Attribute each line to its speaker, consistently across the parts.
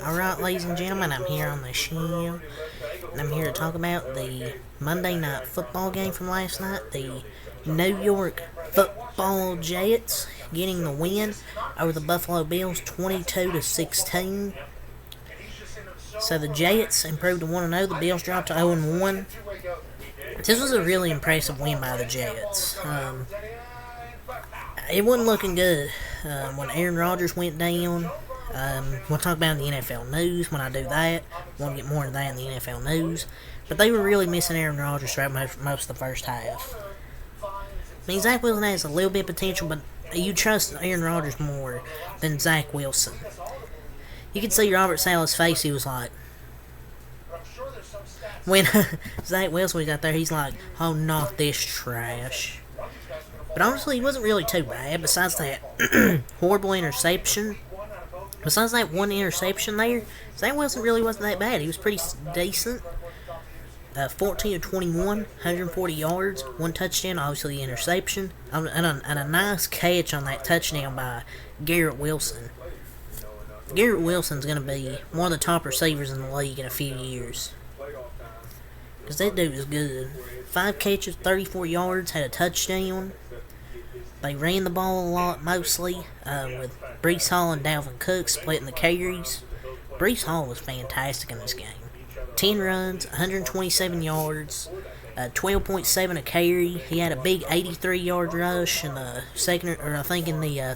Speaker 1: Alright, ladies and gentlemen, I'm here on the show, and I'm here to talk about the Monday Night Football game from last night. The New York Football Jets getting the win over the Buffalo Bills 22-16. So the Jets improved to 1-0. The Bills dropped to 0-1. This was a really impressive win by the Jets. It wasn't looking good when Aaron Rodgers went down. We'll talk about it in the NFL news when I do that. We'll get more into that in the NFL news. But they were really missing Aaron Rodgers throughout most of the first half. I mean, Zach Wilson has a little bit of potential, but you trust Aaron Rodgers more than Zach Wilson. You could see Robert Saleh's face. He was like, when Zach Wilson was out there, he's like, oh, not this trash. But honestly, he wasn't really too bad. Besides that horrible interception, besides that one interception there, Zach Wilson really wasn't that bad. He was pretty decent. 14 of 21, 140 yards, one touchdown, obviously the interception, and a nice catch on that touchdown by Garrett Wilson. Garrett Wilson's going to be one of the top receivers in the league in a few years. Because that dude is good. 5 catches, 34 yards, had a touchdown. They ran the ball a lot, mostly, with Breece Hall and Dalvin Cook splitting the carries. Breece Hall was fantastic in this game. 10 runs, 127 yards, 12.7 a carry. He had a big 83-yard rush in the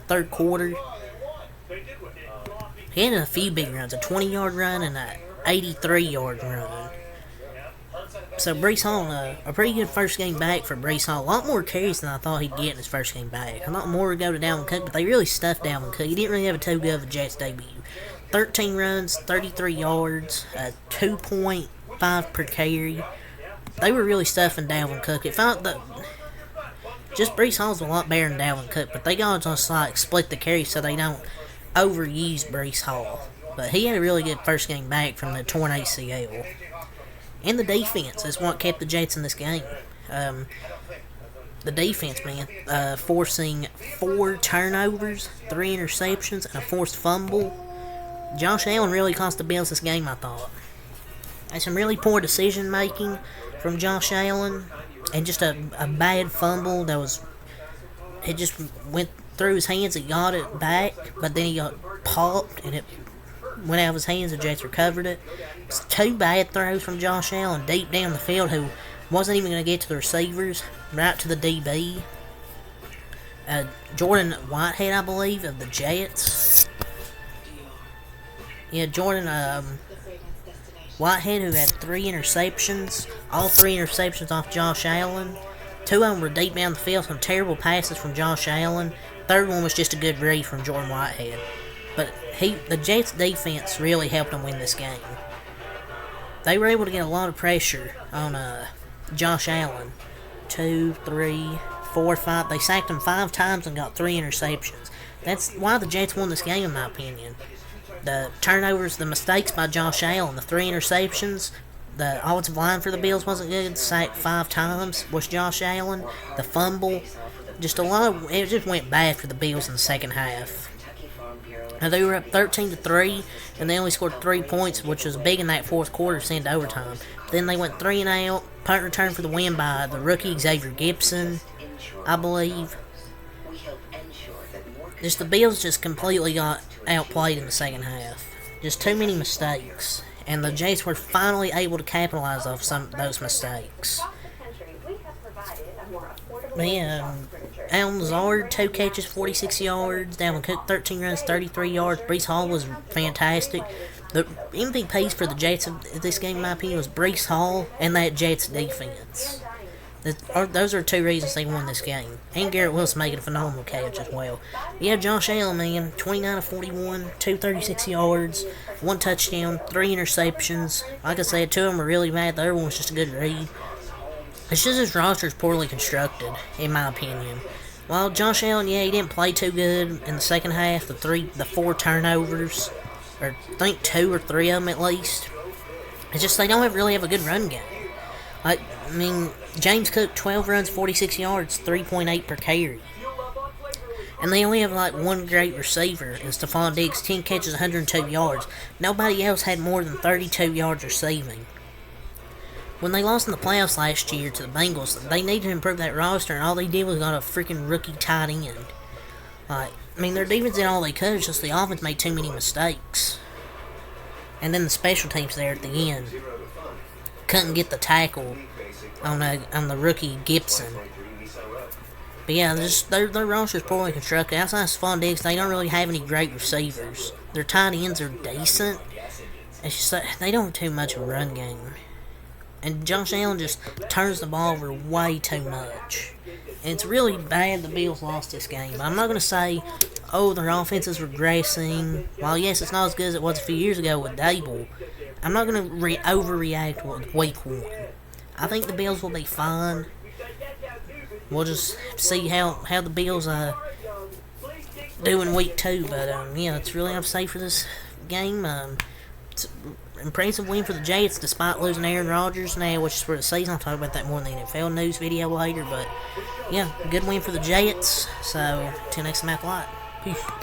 Speaker 1: third quarter. He had a few big runs, a 20-yard run and an 83-yard run. So Breece Hall, a pretty good first game back for Breece Hall. A lot more carries than I thought he'd get in his first game back. A lot more to go to Dalvin Cook, but they really stuffed Dalvin Cook. He didn't really have a too good of a Jets debut. 13 runs, 33 yards, 2.5 per carry. They were really stuffing Dalvin Cook. It felt that just Breece Hall's a lot better than Dalvin Cook, but they got to like split the carry so they don't overuse Breece Hall. But he had a really good first game back from the torn ACL. And the defense is what kept the Jets in this game. The defense, man, forcing 4 turnovers, 3 interceptions, and a forced fumble. Josh Allen really cost the Bills this game, I thought. And some really poor decision making from Josh Allen, and just a bad fumble that was, it just went through his hands. He got it back, but then he got popped, and it went out of his hands. The Jets recovered it. It's 2 bad throws from Josh Allen deep down the field, who wasn't even going to get to the receivers, right to the DB. Jordan Whitehead, I believe, of the Jets. Yeah, Jordan Whitehead, who had 3 interceptions, all 3 interceptions off Josh Allen. 2 of them were deep down the field, some terrible passes from Josh Allen. Third one was just a good read from Jordan Whitehead. But the Jets' defense really helped them win this game. They were able to get a lot of pressure on Josh Allen. 2, 3, 4, 5. They sacked him 5 times and got 3 interceptions. That's why the Jets won this game, in my opinion. The turnovers, the mistakes by Josh Allen, the 3 interceptions. The offensive line for the Bills wasn't good. Sacked 5 times was Josh Allen. The fumble. Just a lot of it just went bad for the Bills in the second half. Now they were up 13-3, and they only scored 3 points, which was big in that fourth quarter, sent to overtime. Then they went 3 and out. Punt return for the win by the rookie Xavier Gipson, I believe. Just the Bills just completely got outplayed in the second half. Just too many mistakes, and the Jets were finally able to capitalize off some of those mistakes. Man, Allen Lazard, 2 catches, 46 yards. Dalvin Cook, 13 runs, 33 yards. Breece Hall was fantastic. The MVPs for the Jets of this game, in my opinion, was Breece Hall and that Jets defense. Those are 2 reasons they won this game. And Garrett Wilson making a phenomenal catch as well. Yeah, Josh Allen, man, 29 of 41, 236 yards, 1 touchdown, 3 interceptions. Like I said, 2 of them were really bad. The other one was just a good read. It's just his roster is poorly constructed, in my opinion. While Josh Allen, yeah, he didn't play too good in the second half. The 4 turnovers, or I think 2 or 3 of them at least. It's just they don't really have a good run game. Like, I mean, James Cook, 12 runs, 46 yards, 3.8 per carry. And they only have like one great receiver, and Stephon Diggs, 10 catches, 102 yards. Nobody else had more than 32 yards receiving. When they lost in the playoffs last year to the Bengals, they needed to improve that roster, and all they did was got a freaking rookie tight end. Like, I mean, their defense did all they could, it's just the offense made too many mistakes. And then the special teams there at the end couldn't get the tackle on the rookie Gibson. But yeah, their roster's poorly constructed. Outside of Stephon Diggs, they don't really have any great receivers. Their tight ends are decent. It's just that they don't have too much of a run game. And Josh Allen just turns the ball over way too much. And it's really bad the Bills lost this game. But I'm not going to say, oh, their offense is regressing. While yes, it's not as good as it was a few years ago with Dable, I'm not going to overreact with week 1. I think the Bills will be fine. We'll just see how the Bills do in week 2. But yeah, it's really unsafe for this game. It's an impressive win for the Jets despite losing Aaron Rodgers now, which is for the season. I'll talk about that more in the NFL news video later. But yeah, good win for the Jets. So till next time, out light. Peace.